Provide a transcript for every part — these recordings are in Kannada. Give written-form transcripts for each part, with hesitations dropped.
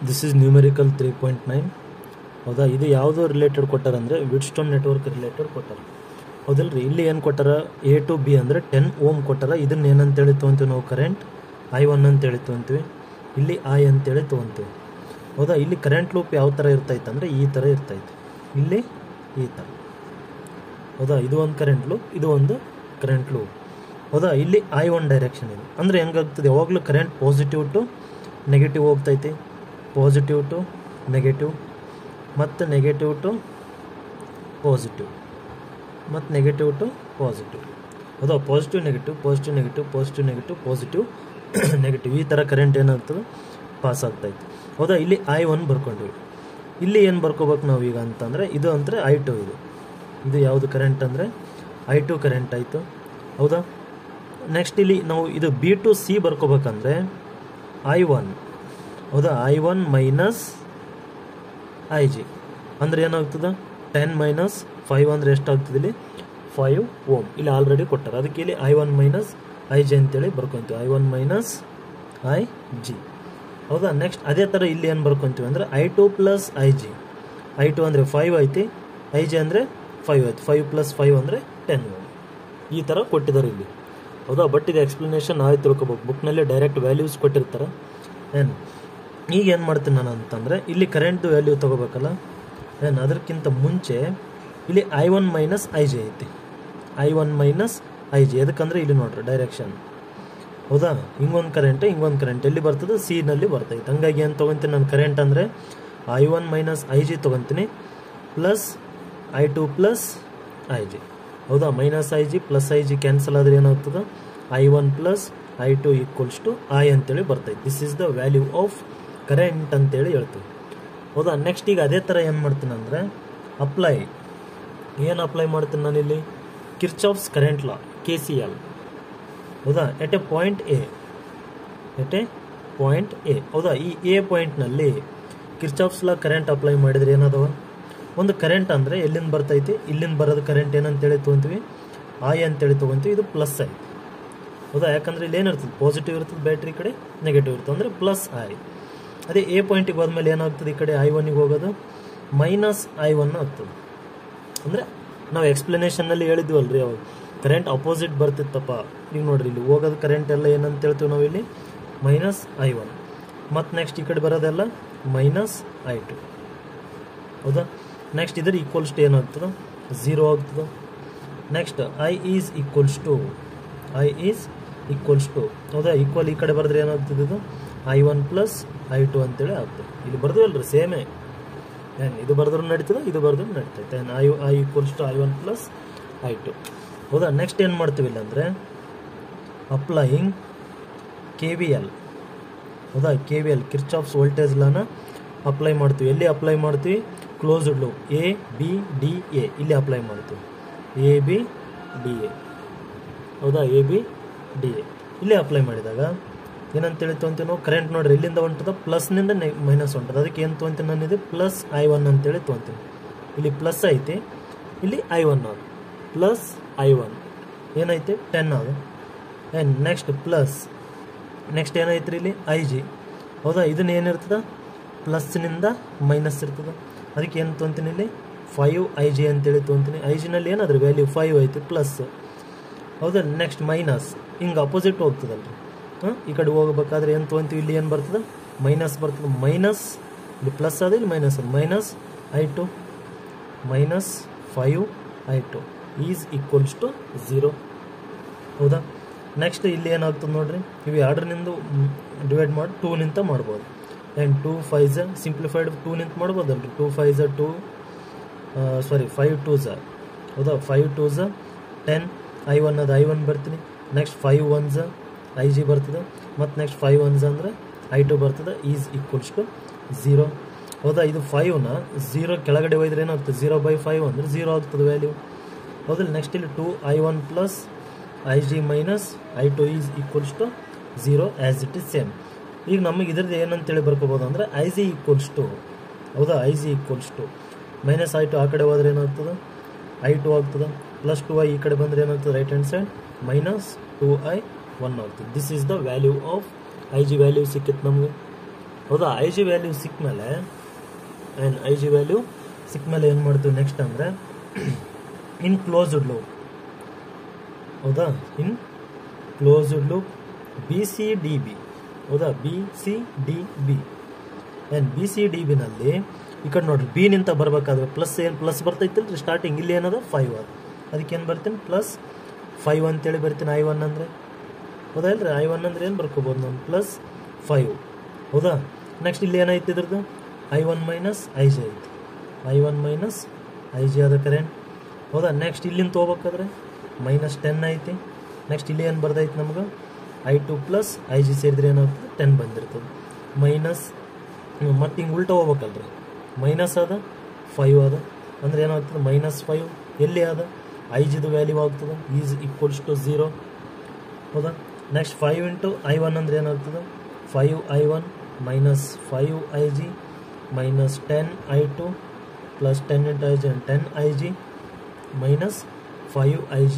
This is numerical 3.9. ಹೌದಾ, ಇದು ಯಾವುದು ರಿಲೇಟೆಡ್ ಕೊಟ್ಟಾರ ಅಂದರೆ ವಿಟ್ಸ್ಟೋನ್ ನೆಟ್ವರ್ಕ್ ರಿಲೇಟೆಡ್ ಕೊಟ್ಟಾರ. ಹೌದಲ್ರಿ, ಇಲ್ಲಿ ಏನು ಕೊಟ್ಟಾರ, ಎ ಟು ಬಿ ಅಂದರೆ 10 ಓಮ್ ಕೊಟ್ಟಾರ. ಇದನ್ನ ಏನಂತೇಳಿ ತೊಗೊಂತೀವಿ ನಾವು, ಕರೆಂಟ್ I1 ಅಂತೇಳಿ ತೊಗೊಂತೀವಿ. ಇಲ್ಲಿ I ಅಂತೇಳಿ ತೊಗೊಂತೀವಿ. ಹೌದಾ, ಇಲ್ಲಿ ಕರೆಂಟ್ ಲೂಪ್ ಯಾವ ಥರ ಇರ್ತೈತೆ ಅಂದರೆ ಈ ಥರ ಇರ್ತೈತೆ, ಇಲ್ಲಿ ಈ ಥರ. ಹೌದಾ, ಇದು ಒಂದು ಕರೆಂಟ್ ಲೂಪ್, ಇದು ಒಂದು ಕರೆಂಟ್ ಲೂಪ್. ಹೌದಾ, ಇಲ್ಲಿ I1 ಡೈರೆಕ್ಷನ್ ಇದೆ. ಅಂದರೆ ಹೆಂಗಾಗ್ತದೆ, ಯಾವಾಗಲೂ ಕರೆಂಟ್ ಪಾಸಿಟಿವ್ ಟು ನೆಗೆಟಿವ್ ಹೋಗ್ತೈತಿ, ಪಾಸಿಟಿವ್ ಟು ನೆಗೆಟಿವ್, ಮತ್ತು ನೆಗೆಟಿವ್ ಟು ಪಾಸಿಟಿವ್, ಮತ್ತು ನೆಗೆಟಿವ್ ಟು ಪಾಸಿಟಿವ್. ಹೌದಾ, positive negative, positive negative, positive negative, positive negative, ಈ ಥರ ಕರೆಂಟ್ ಏನಾಗ್ತದೆ, ಪಾಸ್ ಆಗ್ತೈತೆ. ಹೌದಾ, ಇಲ್ಲಿ I1 ಬರ್ಕೊಂಡಿವಿ. ಇಲ್ಲಿ ಏನು ಬರ್ಕೋಬೇಕು ನಾವು ಈಗ ಅಂತಂದರೆ, ಇದು ಅಂದರೆ I2. ಇದು ಯಾವುದು ಕರೆಂಟ್ ಅಂದರೆ I2 ಕರೆಂಟ್ ಆಯಿತು. ಹೌದಾ, ನೆಕ್ಸ್ಟ್ ಇಲ್ಲಿ ನಾವು ಇದು B ಟು C ಬರ್ಕೋಬೇಕಂದ್ರೆ I1. ಹೌದಾ, I1 ಮೈನಸ್ IG ಅಂದರೆ ಏನಾಗ್ತದೆ, 10 ಮೈನಸ್ 5 ಅಂದರೆ ಎಷ್ಟಾಗ್ತದೆ, ಇಲ್ಲಿ 5 ಓಮ್. ಇಲ್ಲಿ ಆಲ್ರೆಡಿ ಕೊಟ್ಟಾರೆ, ಅದಕ್ಕೆ ಇಲ್ಲಿ I1 ಮೈನಸ್ IG ಅಂತೇಳಿ ಬರ್ಕೊತೀವಿ, I1 ಮೈನಸ್ IG. ಹೌದಾ, ನೆಕ್ಸ್ಟ್ ಅದೇ ಥರ ಇಲ್ಲಿ ಏನು ಬರ್ಕೊತೀವಿ ಅಂದರೆ I2 ಪ್ಲಸ್ IG. I2 ಅಂದರೆ 5 ಐತಿ, IG ಅಂದರೆ 5 ಐತಿ, 5 ಪ್ಲಸ್ 5 ಅಂದರೆ 10 ಓಮ್. ಈ ಥರ ಕೊಟ್ಟಿದ್ದಾರೆ ಇಲ್ಲಿ. ಹೌದಾ, ಬಟ್ ಇದು ಎಕ್ಸ್ಪ್ಲನೇಷನ್ ನಾವೇ ತಿಳ್ಕೊಬೇಕು, ಬುಕ್ನಲ್ಲಿ ಡೈರೆಕ್ಟ್ ವ್ಯಾಲ್ಯೂಸ್ ಕೊಟ್ಟಿರ್ತಾರೆ. ಈಗ ಏನು ಮಾಡ್ತೀನಿ ನಾನು ಅಂತಂದರೆ, ಇಲ್ಲಿ ಕರೆಂಟ್ದು ವ್ಯಾಲ್ಯೂ ತೊಗೋಬೇಕಲ್ಲ, ಅದಕ್ಕಿಂತ ಮುಂಚೆ ಇಲ್ಲಿ I1 ಮೈನಸ್ IG ಐತಿ, I1 ಮೈನಸ್ IG. ಎದಕ್ಕಂದ್ರೆ ಇಲ್ಲಿ ನೋಡ್ರಿ ಡೈರೆಕ್ಷನ್. ಹೌದಾ, ಹಿಂಗೊಂದು ಕರೆಂಟ್, ಹಿಂಗೊಂದು ಕರೆಂಟ್ ಎಲ್ಲಿ ಬರ್ತದೆ, ಸಿನಲ್ಲಿ ಬರ್ತೈತೆ. ಹಂಗಾಗಿ ಏನು ತೊಗೊತೀನಿ ನಾನು, ಕರೆಂಟ್ ಅಂದರೆ I1 ಮೈನಸ್ IG ತೊಗೊತೀನಿ, ಪ್ಲಸ್ I2 ಪ್ಲಸ್ IG. ಹೌದಾ, minus IG plus IG cancel ಆದರೆ ಏನಾಗ್ತದೆ, I1 plus I2 equals to I ಅಂತೇಳಿ ಬರ್ತೈತೆ. This is the value of current ಅಂತೇಳಿ ಹೇಳ್ತೀವಿ. ಹೌದಾ, ನೆಕ್ಸ್ಟ್ ಈಗ ಅದೇ ಥರ ಏನು ಮಾಡ್ತೀನಿ ಅಂದರೆ ಅಪ್ಲೈ. ಏನು ಅಪ್ಲೈ ಮಾಡ್ತೀನಿ ನಾನಿಲ್ಲಿ, ಕಿರ್ಚಾಫ್ಸ್ ಕರೆಂಟ್ ಲಾ, KCL. ಹೌದಾ, at a point A, at a point A. ಹೌದಾ, ಈ ಎ ಪಾಯಿಂಟ್ನಲ್ಲಿ ಕಿರ್ಚಾಫ್ಸ್ ಲಾ ಕರೆಂಟ್ ಅಪ್ಲೈ ಮಾಡಿದ್ರೆ ಏನದವ, ಒಂದು ಕರೆಂಟ್ ಅಂದರೆ ಎಲ್ಲಿಂದ ಬರ್ತೈತಿ, ಇಲ್ಲಿಂದ ಬರೋದು ಕರೆಂಟ್ ಏನಂತೇಳಿ ತೊಗೊತೀವಿ, I ಅಂತೇಳಿ ತೊಗೊತೀವಿ. ಇದು ಪ್ಲಸ್ ಐ. ಹೌದಾ, ಯಾಕಂದರೆ ಇಲ್ಲಿ ಏನಿರ್ತದೆ, ಪಾಸಿಟಿವ್ ಇರ್ತದೆ, ಬ್ಯಾಟ್ರಿ ಕಡೆ ನೆಗೆಟಿವ್ ಇರ್ತದೆ, ಅಂದರೆ ಪ್ಲಸ್ I. ಅದೇ ಎ ಪಾಯಿಂಟಿಗೆ ಹೋದ್ಮೇಲೆ ಏನಾಗ್ತದೆ, ಈ ಕಡೆ I1ಗೆ ಹೋಗೋದು ಮೈನಸ್ I1 ಆಗ್ತದೆ. ಅಂದರೆ ನಾವು ಎಕ್ಸ್ಪ್ಲನೇಷನ್ನಲ್ಲಿ ಹೇಳಿದ್ವಲ್ರಿ, ಅವಾಗ ಕರೆಂಟ್ ಅಪೋಸಿಟ್ ಬರ್ತಿತ್ತಪ್ಪ. ಈಗ ನೋಡ್ರಿ, ಇಲ್ಲಿ ಹೋಗೋದು ಕರೆಂಟ್ ಎಲ್ಲ ಏನಂತ ಹೇಳ್ತೀವಿ ನಾವು, ಇಲ್ಲಿ ಮೈನಸ್ I1, ಮತ್ತು ನೆಕ್ಸ್ಟ್ ಈ ಕಡೆ ಬರೋದೆಲ್ಲ ಮೈನಸ್ I2. ಹೌದಾ, ನೆಕ್ಸ್ಟ್ ಇದ್ರ ಈಕ್ವಲ್ಸ್ ಟು ಏನಾಗ್ತದೆ, 0 ಆಗ್ತದೆ. Next I is equals to, I is equals to. ಹೌದಾ, ಈಕ್ವಲ್ ಈ ಕಡೆ ಬರೆದ್ರೆ ಏನಾಗ್ತದೆ, ಇದು I1 ಪ್ಲಸ್ I2 ಅಂತೇಳಿ ಆಗ್ತದೆ. ಇಲ್ಲಿ ಬರ್ತೀವಲ್ರಿ ಸೇಮೇ, ಇದು ಬರೆದ್ರೂ ನಡೀತದೆ, ಇದು ಬರೆದ್ರೂ ನಡೀತೈತೆ. I equals to I1 plus I2. ಹೌದಾ, ನೆಕ್ಸ್ಟ್ ಏನು ಮಾಡ್ತೀವಿ ಇಲ್ಲ ಅಂದರೆ ಅಪ್ಲೈಯಿಂಗ್ KVL. ಹೌದಾ, KVL ಕಿರ್ಚಾಫ್ಸ್ ವೋಲ್ಟೇಜ್ ಲಾನ ಅಪ್ಲೈ ಮಾಡ್ತೀವಿ. ಎಲ್ಲಿ ಅಪ್ಲೈ ಮಾಡ್ತೀವಿ, ಕ್ಲೋಸ್ಡ್ ಲೂಪ್ ABDA, ಇಲ್ಲಿ ಅಪ್ಲೈ ಮಾಡ್ತೀವಿ, ABDA. ಹೌದಾ, ABDA ಇಲ್ಲಿ ಅಪ್ಲೈ ಮಾಡಿದಾಗ ಏನಂತೇಳಿ ತೊಗೊಂತೀವಿ ನಾವು, ಕರೆಂಟ್ ನೋಡ್ರಿ ಇಲ್ಲಿಂದ ಹೊಂಟದ, ಪ್ಲಸ್ನಿಂದ ಮೈನಸ್ ಹೊಂಟದ. ಅದಕ್ಕೆ ಏನು ತೊಗೊಂತೀನಿ ನಾನು, ಇದು ಪ್ಲಸ್ I1 ಅಂತೇಳಿ ತೊಗೊಂತೀನಿ. ಇಲ್ಲಿ ಪ್ಲಸ್ ಐತಿ, ಇಲ್ಲಿ I1 ಅದು, ಪ್ಲಸ್ I1 ಏನೈತಿ 10 ಅದು. ನೆಕ್ಸ್ಟ್ ಪ್ಲಸ್, ನೆಕ್ಸ್ಟ್ ಏನೈತ್ರಿ ಇಲ್ಲಿ IG. ಹೌದಾ, ಇದನ್ನ ಏನಿರ್ತದೆ, ಪ್ಲಸ್ನಿಂದ ಮೈನಸ್ ಇರ್ತದೆ. ಅದಕ್ಕೆ ಏನು ತೊಗೊಂತೀನಿ, ಇಲ್ಲಿ 5 IG ಅಂತೇಳಿ ತೊಗೊಂತೀನಿ. IG ನಲ್ಲಿ ಏನಾದ್ರೂ ವ್ಯಾಲ್ಯೂ 5 ಐತಿ, ಪ್ಲಸ್. ಹೌದಾ, ನೆಕ್ಸ್ಟ್ ಮೈನಸ್, ಹಿಂಗೆ ಅಪೋಸಿಟ್ ಹೋಗ್ತದಲ್ರಿ. ಈ ಕಡೆ ಹೋಗ್ಬೇಕಾದ್ರೆ ಏನು ತೊಗೊಂತೀವಿ, ಇಲ್ಲಿ ಏನು ಬರ್ತದೆ, ಮೈನಸ್ ಬರ್ತದೆ. ಮೈನಸ್ ಇಲ್ಲಿ ಪ್ಲಸ್ ಅದ, ಇಲ್ಲಿ ಮೈನಸ್ ಅದ, minus I2 minus 5 I2 is equals to 0. ಹೌದಾ, ನೆಕ್ಸ್ಟ್ ಇಲ್ಲಿ ಏನಾಗ್ತದೆ ನೋಡ್ರಿ, ಇವು ಎರಡರಿಂದ ಡಿವೈಡ್ ಮಾಡಿ 2 ನಿಂತ ಮಾಡ್ಬೋದು. ಆ್ಯಂಡ್ 2 5 ಸಿಂಪ್ಲಿಫೈಡ್ 2 ನಿಂತ ಮಾಡ್ಬೋದಲ್ರಿ. 2 5 2 5 2 ಹೌದಾ, 5 2 10. I1 ಅದು I1 ಬರ್ತೀನಿ. ನೆಕ್ಸ್ಟ್ 5 1 IG ಬರ್ತದೆ, ಮತ್ತು ನೆಕ್ಸ್ಟ್ 5 1 ಅಂದರೆ I2 ಬರ್ತದೆ, ಈಸ್ ಈಕ್ವಲ್ಸ್ ಟು 0. ಹೌದಾ, ಇದು 5ನ 0 ಕೆಳಗಡೆ ಹೋಯ್ದ್ರೆ ಏನಾಗ್ತದೆ, 0/5 ಅಂದರೆ 0 ಆಗ್ತದೆ ವ್ಯಾಲ್ಯೂ. ಹೌದಲ್ಲ, ನೆಕ್ಸ್ಟ್ ಇಲ್ಲಿ 2 I1 plus IG minus I2 is equals to 0 as it is same. ಈಗ ನಮಗೆ ಇದ್ರದ್ದು ಏನಂತೇಳಿ ಬರ್ಕೋಬೋದು ಅಂದರೆ IG ಈಕ್ವಲ್ಸ್ ಟು, ಹೌದಾ, IG equals to minus I2 ಆ ಕಡೆ ಹೋದ್ರೆ ಏನಾಗ್ತದೆ, I2 ಆಗ್ತದೆ, ಪ್ಲಸ್ 2I ಈ ಕಡೆ ಬಂದರೆ ಏನಾಗ್ತದೆ, right hand side minus 2I 1 ಆಗ್ತದೆ. This is the value of IG value ಸಿಕ್ಕಿತ್ತು ನಮಗೆ. ಹೌದಾ. ಐ ಜಿ ವ್ಯಾಲ್ಯೂ ಸಿಕ್ಮೇಲೆ ಏನು ಮಾಡ್ತೀವಿ ನೆಕ್ಸ್ಟ್ ಅಂದರೆ ಇನ್ ಕ್ಲೋಸ್ಡ್ ಲೂಪ್. ಹೌದಾ, ಇನ್ ಕ್ಲೋಸ್ಡ್ ಲೂಪ್ BCDB. ಹೌದಾ, BCDB. ಆ್ಯಂಡ್ BCDBನಲ್ಲಿ ಈ ಕಡೆ ನೋಡ್ರಿ ಬಿ ನಿಂತ ಬರಬೇಕಾದ್ರೆ ಪ್ಲಸ್ ಬರ್ತೈತಿಲ್ರಿ ಸ್ಟಾರ್ಟಿಂಗ್. ಇಲ್ಲಿ ಏನದ 5 ಅದು, ಅದಕ್ಕೆ ಏನು ಬರ್ತೀನಿ +5 ಅಂತೇಳಿ ಬರ್ತೀನಿ. I1 ಅಂದರೆ ಹೌದಾ ಇಲ್ರಿ, I1 ಅಂದರೆ ಏನು ಬರ್ಕೋಬೋದು ನಾನು +5. ಹೌದಾ. ನೆಕ್ಸ್ಟ್ ಇಲ್ಲಿ ಏನೈತಿ ಇದ್ರದ್ದು I1 - IJ ಐತಿ. I1 - IJ ಅದ ಕರೆಂಟ್. ಹೌದಾ. ನೆಕ್ಸ್ಟ್ ಇಲ್ಲಿಂದ ತೊಗೋಬೇಕಾದ್ರೆ -10 ಐತಿ. ನೆಕ್ಸ್ಟ್ ಇಲ್ಲಿ ಏನು ಬರ್ದೈತಿ ನಮ್ಗೆ I2 + IJ ಸೇರಿದ್ರೆ ಏನಾಗ್ತದೆ 10 ಬಂದಿರ್ತದೆ. ಮೈನಸ್ ಮತ್ತು ಹಿಂಗೆ ಉಲ್ಟಾ ಹೋಗ್ಬೇಕಲ್ರಿ, ಮೈನಸ್ ಅದ 5 ಅದ ಅಂದರೆ ಏನಾಗ್ತದೆ -5. ಎಲ್ಲಿ ಅದ IJದು ವ್ಯಾಲ್ಯೂ ಆಗ್ತದೆ ಈಸ್ ಈಕ್ವಲ್ಸ್ ಟು 0. ಹೌದಾ. ನೆಕ್ಸ್ಟ್ 5 × I1 ಅಂದರೆ ಏನಾಗ್ತದೆ 5I1 - 5IJ -10I2 + 10 × IJ and 10IJ -5IJ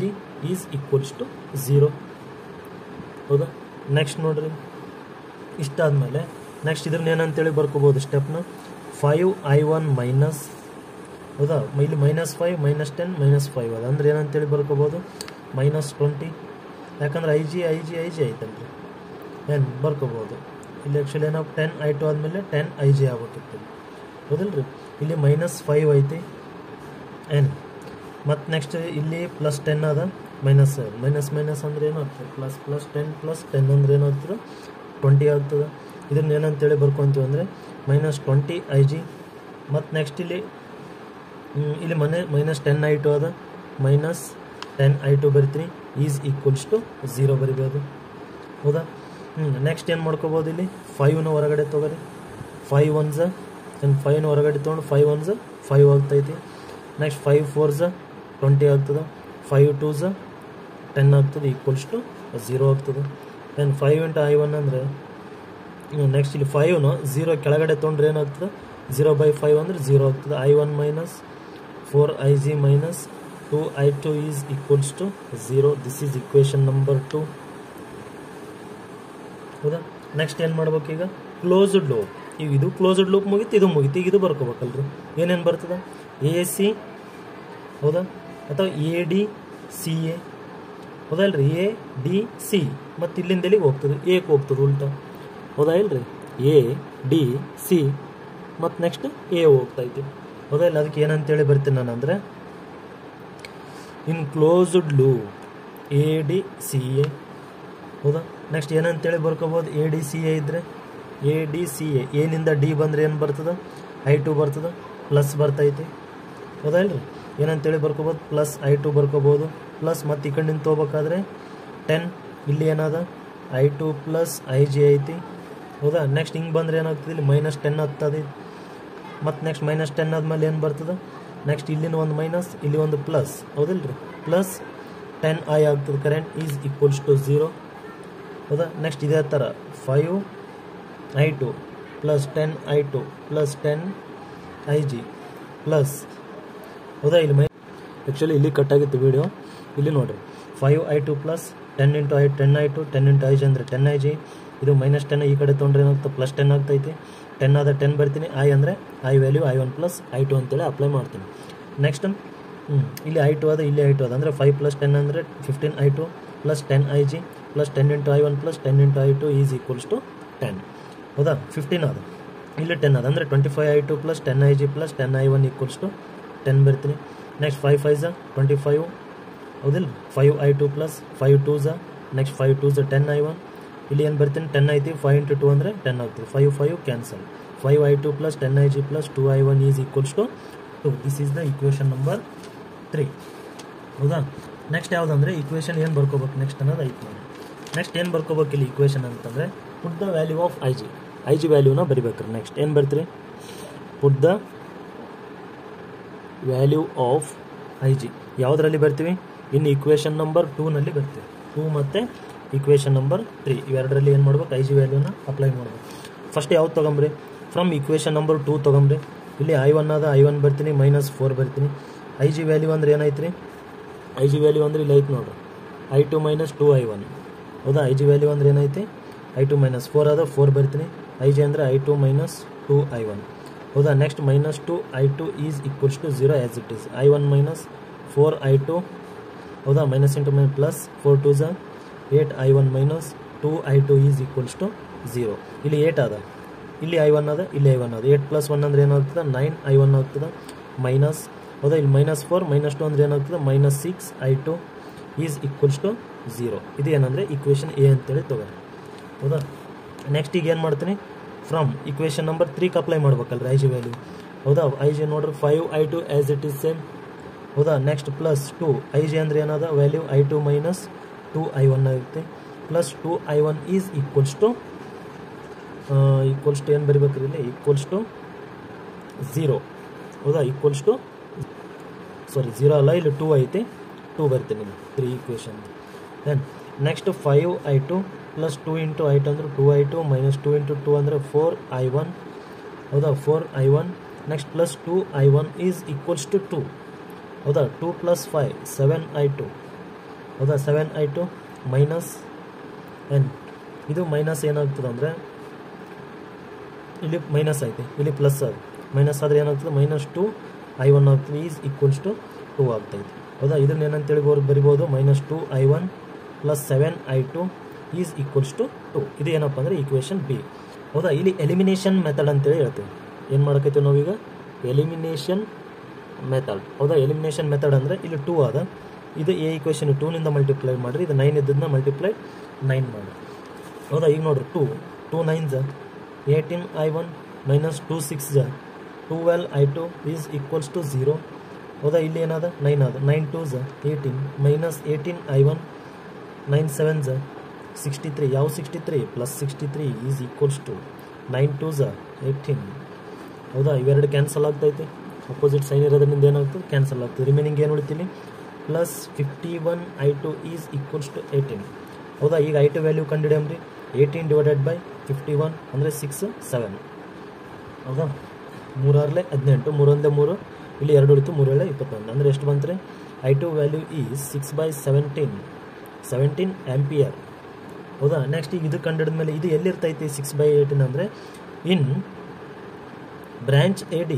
is equals to 0. ಹೌದಾ. ನೆಕ್ಸ್ಟ್ ನೋಡ್ರಿ, ಇಷ್ಟಾದ್ಮೇಲೆ ನೆಕ್ಸ್ಟ್ ಇದ್ರನ್ನ ಏನಂತೇಳಿ ಬರ್ಕೋಬೋದು ಸ್ಟೆಪ್ನ 5I1 ಮೈನಸ್. ಹೌದಾ, ಇಲ್ಲಿ -5 -10 -5 ಅದ ಅಂದ್ರೆ ಏನಂತೇಳಿ ಬರ್ಕೋಬೋದು -20. ಯಾಕಂದ್ರೆ IJ ಐತಲ್ರಿ, ಏನು ಬರ್ಕೋಬೋದು. ಇಲ್ಲಿ ಆ್ಯಕ್ಚುಲಿ ಏನೋ 10I2 ಆದಮೇಲೆ 10IJ ಆಗ್ಬೇಕಿತ್ತು. ಹೌದಿಲ್ರಿ. ಇಲ್ಲಿ -5 ಐತಿ ಏನು. ಮತ್ತು ನೆಕ್ಸ್ಟ್ ಇಲ್ಲಿ +10 ಅದ, ಮೈನಸ್ ಅಂದ್ರೆ ಏನಾಗ್ತದೆ +10 + 10 ಅಂದ್ರೆ ಏನಾಗ್ತದೆ 20 ಆಗ್ತದೆ. ಇದನ್ನ ಏನಂತೇಳಿ ಬರ್ಕೊತೀವಿ ಅಂದರೆ -20IJ. ಮತ್ತು ನೆಕ್ಸ್ಟ್ ಇಲ್ಲಿ -10I2 ಅದ, -10I2 ಬರ್ತೀನಿ ಈಸ್ ಈಕ್ವಲ್ಸ್ ಟು 0 ಬರಿಬೋದು. ಹೌದಾ. ನೆಕ್ಸ್ಟ್ ಏನು ಮಾಡ್ಕೋಬೋದು, ಇಲ್ಲಿ 5ನ ಹೊರಗಡೆ ತೊಗೊರಿ. 5 1s ಏನು 5ನ ಹೊರಗಡೆ ತೊಗೊಂಡು 5 1s 5 ಆಗ್ತೈತಿ. ನೆಕ್ಸ್ಟ್ 5 4s 20 ಆಗ್ತದೆ. 5 2s 10 ಆಗ್ತದೆ ಈಕ್ವಲ್ಸ್ ಟು 0 ಆಗ್ತದೆ. ಆ್ಯಂಡ್ 5 × I1 ಅಂದರೆ ನೆಕ್ಸ್ಟ್ ಇಲ್ಲಿ 5ನ 0 ಕೆಳಗಡೆ ತೊಗೊಂಡ್ರೆ ಏನಾಗ್ತದೆ 0/5 ಅಂದರೆ 0 ಆಗ್ತದೆ. I1 - 4IJ - 2I2 is equals to 0. This is equation number 2. ಹೌದಾ. ನೆಕ್ಸ್ಟ್ ಏನು ಮಾಡ್ಬೇಕು ಈಗ ಕ್ಲೋಸ್ಡ್ ಲೂಪ್. ಈಗ ಇದು ಕ್ಲೋಸ್ಡ್ ಲೂಪ್ ಮುಗಿತು, ಇದು ಮುಗಿತು. ಈಗ ಇದು ಬರ್ಕೋಬೇಕಲ್ರಿ. ಏನೇನು ಬರ್ತದೆ AC. ಹೌದಾ, ಅಥವಾ ADCA. ಹೌದಾ ಇಲ್ರಿ, ADC. ಮತ್ತು ಇಲ್ಲಿಂದ ಎಲ್ಲಿಗೆ ಹೋಗ್ತದೆ ಏಕ್ಕೆ ಹೋಗ್ತದೆ ಉಲ್ಟಾ. ಹೌದಾ ಇಲ್ರಿ, ADC ಮತ್ತು ನೆಕ್ಸ್ಟ್ A ಹೋಗ್ತೈತಿ. ಹೌದಾ ಇಲ್ಲ. ಅದಕ್ಕೆ ಏನಂತೇಳಿ ಬರ್ತೀನಿ ನಾನು ಅಂದರೆ ಇನ್ ಕ್ಲೋಸ್ಡ್ ಲೂಪ್ ADCA. ಹೌದಾ. ನೆಕ್ಸ್ಟ್ ಏನಂತೇಳಿ ಬರ್ಕೋಬೋದು ADCA ಇದ್ದರೆ ADCA ಏನಿಂದ D ಬಂದರೆ ಏನು ಬರ್ತದೆ I2 ಬರ್ತದೆ, ಪ್ಲಸ್ ಬರ್ತೈತಿ. ಹೌದಾ ಇಲ್ರಿ. ಏನಂತೇಳಿ ಬರ್ಕೋಬೋದು +I2 ಬರ್ಕೋಬೋದು. ಪ್ಲಸ್ ಮತ್ತು ಈ ಕಡೆಯಿಂದ ತೊಗೋಬೇಕಾದ್ರೆ 10 ಇಲ್ಲಿ ಏನದ I2 + IJ ಐತಿ. ಹೌದಾ. ನೆಕ್ಸ್ಟ್ ಹಿಂಗೆ ಬಂದರೆ ಏನಾಗ್ತದೆ ಇಲ್ಲಿ -10 ಆಗ್ತದೆ. ಮತ್ತು ನೆಕ್ಸ್ಟ್ -10 ಆದಮೇಲೆ ಏನು ಬರ್ತದೆ ನೆಕ್ಸ್ಟ್ ಇಲ್ಲಿನ ಒಂದು ಮೈನಸ್, ಇಲ್ಲಿ ಒಂದು ಪ್ಲಸ್. ಹೌದಿಲ್ರಿ, +10I ಆಗ್ತದೆ. Current is equals to 0. ಹೌದಾ. ನೆಕ್ಸ್ಟ್ ಇದೇ ಥರ 5I2 + 10I2 + 10IJ ಪ್ಲಸ್. ಹೌದಾ. ಇಲ್ಲಿ ಆ್ಯಕ್ಚುಲಿ ಇಲ್ಲಿ ಕಟ್ಟಾಗಿತ್ತು ವಿಡಿಯೋ. ಇಲ್ಲಿ ನೋಡಿರಿ 5I2 + 10 × 10I2 10 × IJ ಅಂದರೆ 10IJ. ಇದು -10 ಈ ಕಡೆ ತೊಗೊಂಡ್ರೆ ಏನಾಗ್ತದೆ +10 ಆಗ್ತೈತಿ. 10 ಆದ 10 ಬರ್ತೀನಿ. I ಅಂದರೆ I ವ್ಯಾಲ್ಯೂ I1 + I2 ಅಂತೇಳಿ ಅಪ್ಲೈ ಮಾಡ್ತೀನಿ. ನೆಕ್ಸ್ಟ್ ಇಲ್ಲಿ I2 ಅದ, ಇಲ್ಲಿ I2 ಅದ ಅಂದರೆ 5 + 10 ಅಂದರೆ 15I2 + 10IJ + 10 × I1 + 10 × I2 is equals to 10. ಹೌದಾ. 15 ಅದ, ಇಲ್ಲಿ 10 ಅದ ಅಂದರೆ 25I2 + 10IJ + 10I1 equals to 10 ಬರ್ತೀನಿ. Next 5 5s 25. ಹೌದಿಲ್ಲ. 5I2 + 5 2s next 5 2s 10I1. ಇಲ್ಲಿ ಏನು ಬರ್ತೀನಿ 10 ಐತಿ. 5 × 2 ಅಂದರೆ 10 ಆಗ್ತದೆ. 5 5 cancel. 5I2 + 10IJ + 2I1 is equals to 2. This is the equation number 3. ಹೌದಾ. ನೆಕ್ಸ್ಟ್ ಯಾವುದಂದ್ರೆ ಇಕ್ವೇಷನ್ ಏನು ಬರ್ಕೋಬೇಕು ನೆಕ್ಸ್ಟ್ ಅನ್ನೋದು ಐತಿ. ನೆಕ್ಸ್ಟ್ ಏನು ಬರ್ಕೋಬೇಕು ಇಲ್ಲಿ ಇಕ್ವೇಷನ್ ಅಂತಂದರೆ put the value of I G ವ್ಯಾಲ್ಯೂನ ಬರಿಬೇಕ್ರಿ. ನೆಕ್ಸ್ಟ್ ಏನು ಬರ್ತೀರಿ put the value of IJ ಯಾವುದರಲ್ಲಿ ಬರ್ತೀವಿ ಇನ್ನು ಇಕ್ವೇಷನ್ ನಂಬರ್ 2ನಲ್ಲಿ ಬರ್ತೀವಿ. 2 ಮತ್ತು ಇಕ್ವೇಷನ್ ನಂಬರ್ 3 ಇವೆರಡರಲ್ಲಿ ಏನು ಮಾಡ್ಬೇಕು IJ ವ್ಯಾಲ್ಯೂನ ಅಪ್ಲೈ ಮಾಡ್ಬೇಕು. ಫಸ್ಟ್ ಯಾವ್ದು ತೊಗೊಂಬ್ರಿ ಫ್ರಮ್ ಇಕ್ವೇಷನ್ ನಂಬರ್ 2 ತೊಗೊಂಬ್ರಿ. ಇಲ್ಲಿ I1 ಅದ, I1 ಬರ್ತೀನಿ -4 ಬರ್ತೀನಿ. IJ ವ್ಯಾಲ್ಯೂ ಅಂದ್ರೆ ಏನಾಯ್ತು ರೀ IJ ವ್ಯಾಲ್ಯೂ ಅಂದ್ರೆ ಇಲ್ಲಿ ಐತೆ ನೋಡ್ರಿ I2 - 2I1. ಹೌದಾ. IJ ವ್ಯಾಲ್ಯೂ ಅಂದ್ರೆ ಏನೈತಿ I2 - 4 ಅದ 4 ಬರ್ತೀನಿ. ಐ ಜಿ ಅಂದರೆ I2 ಮೈನಸ್ 2I1. ಹೌದಾ, next minus 2I2 is equals to 0 as it is. I1 minus 4I2. ಹೌದಾ, minus into minus plus 4 2 8I1 minus 2I2 is equals to 0. ಇಲ್ಲಿ 8 ಅದ, ಇಲ್ಲಿ I1 ಅದ, ಇಲ್ಲಿ I1 ಅದ. 8 ಪ್ಲಸ್ 1 ಅಂದರೆ ಏನಾಗ್ತದೆ 9I1 ಆಗ್ತದೆ ಮೈನಸ್. ಹೌದಾ, ಇಲ್ಲಿ ಮೈನಸ್ 4 ಮೈನಸ್ 2 ಅಂದರೆ ಏನಾಗ್ತದೆ minus 6I2 is equals to 0. ಇದು ಏನಂದರೆ ಇಕ್ವೇಷನ್ ಎ ಅಂತೇಳಿ ತಗೋರಿ. ಹೌದಾ, ನೆಕ್ಸ್ಟ್ ಈಗ ಏನು ಮಾಡ್ತೀನಿ, ಫ್ರಮ್ ಇಕ್ವೇಷನ್ ನಂಬರ್ 3ಗೆ ಅಪ್ಲೈ ಮಾಡ್ಬೇಕಲ್ರಿ ಐ ಜಿ ವ್ಯಾಲ್ಯೂ. ಹೌದಾ, ಐ ಜಿ ನೋಡ್ರಿ 5I2 as it is same. ಹೌದಾ, ನೆಕ್ಸ್ಟ್ ಪ್ಲಸ್ 2 ಐ ಜಿ ಅಂದರೆ ಏನದ ವ್ಯಾಲ್ಯೂ I2 ಮೈನಸ್ 2I1 ಆಗುತ್ತೆ. Plus 2I1 is equals to ಏನು ಬರಿಬೇಕ್ರಿ ಇಲ್ಲಿ, ಈಕ್ವಲ್ಸ್ ಟು 0. ಹೌದಾ, ಈಕ್ವಲ್ಸ್ ಟು 0 ಅಲ್ಲ, ಇಲ್ಲಿ 2 ಐತಿ, 2 ಬರ್ತೀನಿ 3 equation. Then next 5I2 plus 2 into I2 ಅಂದರೆ 2I2 ಮೈನಸ್ 2 ಇಂಟು 2 ಅಂದರೆ 4I1. ಹೌದಾ, 4I1. Next plus 2I1 is equals to 2. ಹೌದಾ, 2 ಪ್ಲಸ್ 5 7I2. ಹೌದಾ, 7I2 ಮೈನಸ್ ಎನ್. ಇದು ಮೈನಸ್ ಏನಾಗ್ತದೆ ಅಂದರೆ ಇಲ್ಲಿ ಮೈನಸ್ ಐತೆ, ಇಲ್ಲಿ ಪ್ಲಸ್ ಅದು. ಮೈನಸ್ ಆದರೆ ಏನಾಗ್ತದೆ ಮೈನಸ್ 2I1 ಆಗ್ತದೆ ಈಸ್ ಈಕ್ವಲ್ಸ್ ಟು 2 ಆಗ್ತೈತೆ. ಹೌದಾ, ಇದನ್ನ ಏನಂತೇಳಿ ಬರಿಬೋದು minus 2I1 plus 7I2 is equals to 2. ಇದು ಏನಪ್ಪ ಅಂದರೆ ಈಕ್ವೇಷನ್ ಬಿ. ಹೌದಾ, ಇಲ್ಲಿ ಎಲಿಮಿನೇಷನ್ ಮೆಥಡ್ ಅಂತೇಳಿ ಹೇಳ್ತೀವಿ. ಏನು ಮಾಡಕೈತೀವಿ ನಾವೀಗ, ಎಲಿಮಿನೇಷನ್ ಮೆಥಡ್. ಹೌದಾ, ಎಲಿಮಿನೇಷನ್ ಮೆಥಡ್ ಅಂದರೆ ಇಲ್ಲಿ 2 ಅದ, ಇದು ಎ ಈಕ್ವೇಷನ್ 2ನಿಂದ ಮಲ್ಟಿಪ್ಲೈ ಮಾಡಿರಿ, ಇದು 9 ಇದ್ದದನ್ನ ಮಲ್ಟಿಪ್ಲೈ 9 ಮಾಡಿ. ಹೌದಾ, ಈಗ ನೋಡ್ರಿ 2 9 18I1 minus 2 6 12I2 is equals to 0. ಹೌದಾ, ಇಲ್ಲಿ ಏನದ 9 ಅದ, 9 2 18 ಮೈನಸ್ 18I1 9 7 63. ಯಾವ 63 ಪ್ಲಸ್ 63 ಈಸ್ ಈಕ್ವಲ್ಸ್ ಟು 9 2 18. ಹೌದಾ, ಇವೆರಡು ಕ್ಯಾನ್ಸಲ್ ಆಗ್ತೈತಿ, ಅಪೋಸಿಟ್ ಸೈನ್ ಇರೋದ್ರಿಂದ ಏನಾಗ್ತದೆ ಕ್ಯಾನ್ಸಲ್ ಆಗ್ತದೆ. ರಿಮೈನಿಂಗ್ ಏನು ಉಳಿತೀನಿ plus 51I2 is equals to 18. ಹೌದಾ, ಈಗ I2 ವ್ಯಾಲ್ಯೂ ಕಂಡುಹಿಡಿಯಮ್ರಿ. 18 ಡಿವೈಡೆಡ್ ಬೈ 51 ಅಂದರೆ 6 7. ಹೌದಾ, 3 6 18, 3 1 3, ಇಲ್ಲಿ 2 ಉಳಿತು, 3 7 21 ಅಂದರೆ ಎಷ್ಟು ಬಂತ್ರಿ. I2 value is 6/17 ampere. ಹೌದಾ, ನೆಕ್ಸ್ಟ್ ಈಗ ಇದು ಕಂಡುಹಿಡಿದ ಮೇಲೆ ಇದು ಎಲ್ಲಿರ್ತೈತಿ 6/18 ಅಂದರೆ ಇನ್ ಬ್ರಾಂಚ್ AD.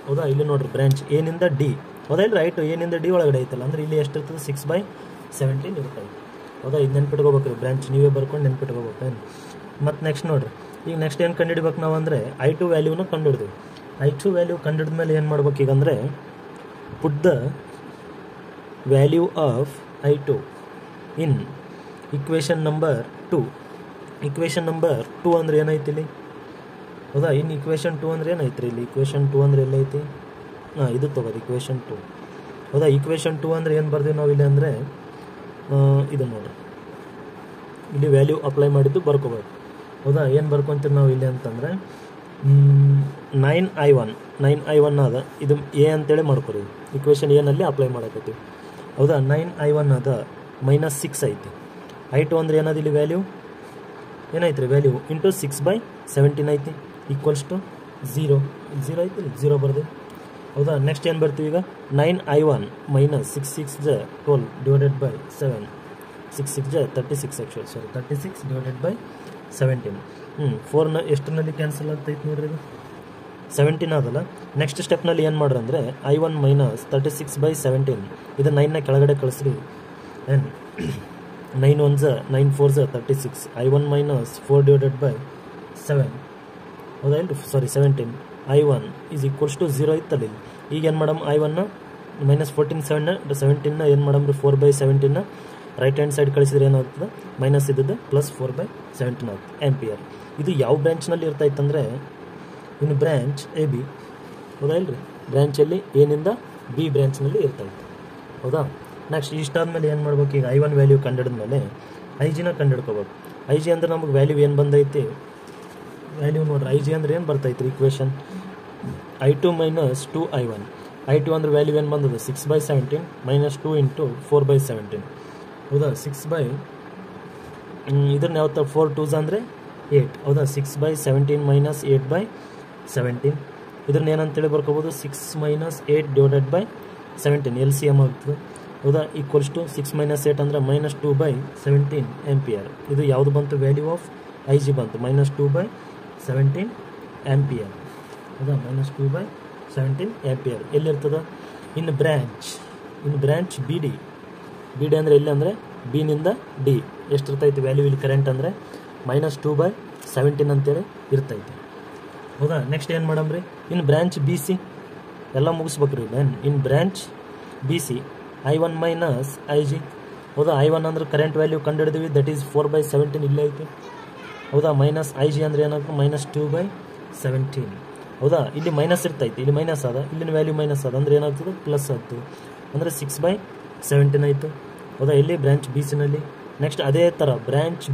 ಹೌದಾ, ಇಲ್ಲಿ ನೋಡ್ರಿ ಬ್ರಾಂಚ್ ಎನಿಂದ ಡಿ. ಹೌದಾ, ಇಲ್ಲಿ ರೈಟ್ ಎನಿಂದ ಡಿ ಒಳಗಡೆ ಐತಲ್ಲ, ಅಂದರೆ ಇಲ್ಲಿ ಎಷ್ಟಿರ್ತದೆ 6/17 ಇರ್ತೈತೆ. ಹೌದಾ, ಇದು ನೆನ್ಪಿಟ್ಕೋಬೇಕು ರೀ, ಬ್ರಾಂಚ್ ನೀವೇ ಬರ್ಕೊಂಡು ನೆನ್ಪಿಟ್ಕೋಬೇಕು. ಮತ್ತು ನೆಕ್ಸ್ಟ್ ನೋಡ್ರಿ, ಈಗ ನೆಕ್ಸ್ಟ್ ಏನು ಕಂಡುಹಿಡ್ಬೇಕು ನಾವು ಅಂದರೆ I2 ವ್ಯಾಲ್ಯೂನ ಕಂಡುಹಿಡಿದ್ವಿ. I2 ವ್ಯಾಲ್ಯೂ ಕಂಡುಹಿಡಿದ ಮೇಲೆ ಏನು ಮಾಡ್ಬೇಕು ಈಗ ಅಂದರೆ ಪುಟ್ the value of I2 in equation number 2. Equation number 2 ಅಂದರೆ ಏನೈತಿ ಇಲ್ಲಿ. ಹೌದಾ, ಇನ್ನು ಇಕ್ವೇಷನ್ 2 ಅಂದರೆ ಏನೈತಿ ರೀ, ಇಲ್ಲಿ ಇಕ್ವೇಷನ್ 2 ಅಂದರೆ ಎಲ್ಲೈತಿ, ಇದು ತೊಗೋರಿ ಇಕ್ವೇಷನ್ 2. ಹೌದಾ, ಇಕ್ವೇಷನ್ 2 ಅಂದರೆ ಏನು ಬರ್ತೀವಿ ನಾವು ಇಲ್ಲಿ ಅಂದರೆ ಇದು ನೋಡ್ರಿ, ಇಲ್ಲಿ ವ್ಯಾಲ್ಯೂ ಅಪ್ಲೈ ಮಾಡಿದ್ದು ಬರ್ಕೋಬೇಕು. ಹೌದಾ, ಏನು ಬರ್ಕೊತೀವಿ ನಾವು ಇಲ್ಲಿ ಅಂತಂದರೆ 9I1 ಅದ, ಇದು ಎ ಅಂತೇಳಿ ಮಾಡ್ಕೊರಿ, ಇಕ್ವೇಷನ್ ಏನಲ್ಲಿ ಅಪ್ಲೈ ಮಾಡಕತ್ತೀವಿ. ಹೌದಾ, 9I1 ಅದ ಮೈನಸ್ 6 ಐತಿ. I2 ಅಂದರೆ ಏನದು ಇಲ್ಲಿ ವ್ಯಾಲ್ಯೂ ಏನೈತಿ ರೀ, ವ್ಯಾಲ್ಯೂ ಇಂಟು 6/17 ಐತಿ ಈಕ್ವಲ್ಸ್ ಟು 0 ಐತಿ, 0 ಬರ್ದು. ಹೌದಾ, ನೆಕ್ಸ್ಟ್ ಏನು ಬರ್ತೀವಿ ಈಗ 9I1 minus 6 6 12 divided by 7 6 6 36 actually 36 divided by 17. 4ನ ಎಷ್ಟರಲ್ಲಿ ಕ್ಯಾನ್ಸಲ್ ಆಗ್ತೈತೆ ನೋಡ್ರಿ, ಇದು 17 ಅದಲ್ಲ. ನೆಕ್ಸ್ಟ್ ಸ್ಟೆಪ್ನಲ್ಲಿ ಏನು ಮಾಡ್ರಿ ಅಂದರೆ I1 ಮೈನಸ್ 36/17, ಇದು 9ನ ಕೆಳಗಡೆ ಕಳಿಸ್ರಿ. 9 1 9 4 36. I1 minus 4 divided by 7. ಹೌದಾ ಇಲ್ರಿ, 17. I1 ಈಸ್ ಈಕ್ವಲ್ಸ್ ಟು 0 ಇತ್ತಲ್ಲ. ಈಗ ಏನು ಮಾಡಮ್, I1ನ ಮೈನಸ್ 17ನ ಏನು ಮಾಡಮ್ರಿ 4/17ನ ರೈಟ್ ಹ್ಯಾಂಡ್ ಸೈಡ್ ಕಳಿಸಿದ್ರೆ ಏನಾಗ್ತದೆ ಮೈನಸ್ ಇದ್ದದ್ದು ಪ್ಲಸ್ 4/17 ಆಗ್ತದೆ ಆಂಪಿಯರ್. ಇದು ಯಾವ ಬ್ರ್ಯಾಂಚ್ನಲ್ಲಿ ಇರ್ತೈತಂದರೆ ಇನ್ನು ಬ್ರ್ಯಾಂಚ್ AB. ಹೌದಾ ಇಲ್ರಿ, ಬ್ರ್ಯಾಂಚಲ್ಲಿ ಎನಿಂದ B ಬ್ರ್ಯಾಂಚ್ನಲ್ಲಿ ಇರ್ತೈತೆ. ಹೌದಾ, ನೆಕ್ಸ್ಟ್ ಇಷ್ಟಾದ್ಮೇಲೆ ಏನು ಮಾಡ್ಬೇಕು, ಈಗ I1 ವ್ಯಾಲ್ಯೂ ಕಂಡುಹಿಡಿದ್ಮೇಲೆ IG ಕಂಡುಹಿಡ್ಕೋಬೇಕು. IG ಅಂದರೆ ನಮಗೆ ವ್ಯಾಲ್ಯೂ ಏನು ಬಂದೈತಿ, ವ್ಯಾಲ್ಯೂ ನೋಡ್ರಿ IG ಅಂದರೆ ಏನು ಬರ್ತೈತೆ ರೀ equation I2 minus 2I1. I2 ಅಂದರೆ ವ್ಯಾಲ್ಯೂ ಏನು ಬಂದದ 6/17 ಮೈನಸ್ 2 ಇಂಟು 4/17. ಹೌದಾ, 6 ಇದನ್ನ ಯಾವತ್ತ 4 2s ಅಂದರೆ 8. ಹೌದಾ, 6/17 ಮೈನಸ್ 8/17. ಇದನ್ನ ಏನಂತೇಳಿ ಬರ್ಕೋಬೋದು 6 ಮೈನಸ್ 8 ಡಿವೈಡೆಡ್ ಬೈ 17 LCM ಆಗ್ತದೆ. ಹೌದಾ, ಈಕ್ವಲ್ಸ್ ಟು 6 ಮೈನಸ್ 8 ಅಂದರೆ ಮೈನಸ್ 2/17 ಆಂಪಿಯರ್. ಇದು ಯಾವುದು ಬಂತು, ವ್ಯಾಲ್ಯೂ ಆಫ್ IG ಬಂತು ಮೈನಸ್ 2/17 17 ಆಂಪಿಯರ್. ಹೌದಾ, -2/17 ಆಂಪಿಯರ್ ಎಲ್ಲಿರ್ತದೆ? ಇನ್ ಬ್ರ್ಯಾಂಚ್ ಬಿ ಡಿ ಅಂದರೆ ಎಲ್ಲಿ ಅಂದರೆ ಬಿನಿಂದ ಡಿ ಎಷ್ಟಿರ್ತೈತಿ ವ್ಯಾಲ್ಯೂ ಇಲ್ಲಿ ಕರೆಂಟ್ ಅಂದರೆ -2/17 ಅಂತೇಳಿ ಇರ್ತೈತಿ. ಹೌದಾ, ನೆಕ್ಸ್ಟ್ ಏನು ಮಾಡಮ್ರಿ? ಇನ್ ಬ್ರ್ಯಾಂಚ್ ಬಿ ಸಿ ಎಲ್ಲ ಮುಗಿಸ್ಬೇಕ್ರಿ. In branch B C I1 minus IG. ಹೌದಾ, I1 ಅಂದ್ರೆ ಕರೆಂಟ್ ವ್ಯಾಲ್ಯೂ ಕಂಡುಹಿಡಿದ್ವಿ, ದಟ್ ಈಸ್ 4/17 ಇಲ್ಲೇ ಐತಿ. ಹೌದಾ, ಮೈನಸ್ IG ಅಂದ್ರೆ ಏನಾಗ್ತದೆ? -2/17. ಹೌದಾ, ಇಲ್ಲಿ ಮೈನಸ್ ಇರ್ತೈತಿ, ಇಲ್ಲಿ ಮೈನಸ್ ಅದ, ಇಲ್ಲಿನ ವ್ಯಾಲ್ಯೂ ಮೈನಸ್ ಅದ ಅಂದ್ರೆ ಏನಾಗ್ತದೆ? ಪ್ಲಸ್ ಆಗ್ತದೆ, ಅಂದರೆ 6/17 ಆಯಿತು. ಹೌದಾ, ಇಲ್ಲಿ ಬ್ರ್ಯಾಂಚ್ ಬಿ ಸಿನಲ್ಲಿ. ನೆಕ್ಸ್ಟ್ ಅದೇ ಥರ ಬ್ರ್ಯಾಂಚ್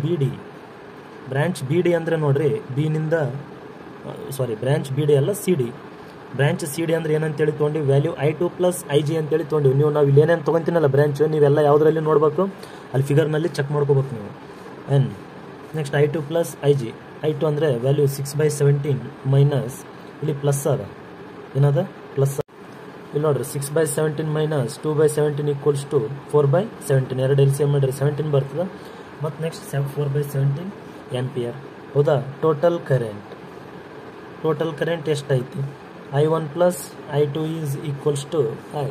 ಬಿ ಡಿ ಅಂದರೆ ನೋಡ್ರಿ, ಬ್ರ್ಯಾಂಚ್ ಬಿ ಡಿ ಅಲ್ಲ, C D. Branch C D ಅಂದ್ರೆ ಏನಂತೇಳಿ ತೊಗೊಂಡು ವ್ಯಾಲ್ಯೂ I2 + IG ಅಂತೇಳಿ ತೊಗೊಂಡಿವಿ. ನಾವು ಇಲ್ಲಿ ಏನೇನು ತೊಗೊತೀನಲ್ಲ ಬ್ರ್ಯಾಂಚ್, ನೀವೆಲ್ಲ ಯಾವುದರಲ್ಲಿ ನೋಡಬೇಕು, ಅಲ್ಲಿ ಫಿಗರ್ನಲ್ಲಿ ಚೆಕ್ ಮಾಡ್ಕೋಬೇಕು ನೀವು. Next I2 + IG. I2 ಅಂದರೆ ವ್ಯಾಲ್ಯೂ 6/17 ಮೈನಸ್ ಇಲ್ಲಿ ಪ್ಲಸ್ ಅದ, ಏನದ ಪ್ಲಸ್. ಇಲ್ಲಿ ನೋಡ್ರಿ 6/17 ಮೈನಸ್ 2/17 = 4/17. ಎರಡು LCM ಮಾಡಿರಿ 17 ಬರ್ತದೆ. ಮತ್ತು ನೆಕ್ಸ್ಟ್ 4/17 ಆಂಪಿಯರ್. ಹೌದಾ, ಟೋಟಲ್ ಕರೆಂಟ್ ಎಷ್ಟೈತಿ? I1 + I2 = I.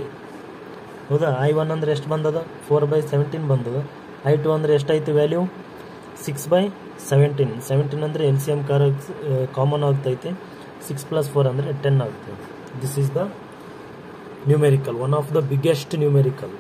ಹೌದಾ, I1 ಅಂದರೆ ಎಷ್ಟು ಬಂದದ? 4/17 ಬಂದದ. I2 ಅಂದರೆ ಎಷ್ಟೈತಿ ವ್ಯಾಲ್ಯೂ? 6/17. 17 ಅಂದರೆ LCM ಕಾಮನ್ ಆಗ್ತೈತಿ. 6 + 4 ಅಂದರೆ 10 ಆಗ್ತದೆ. This is the numerical, one of the biggest numerical.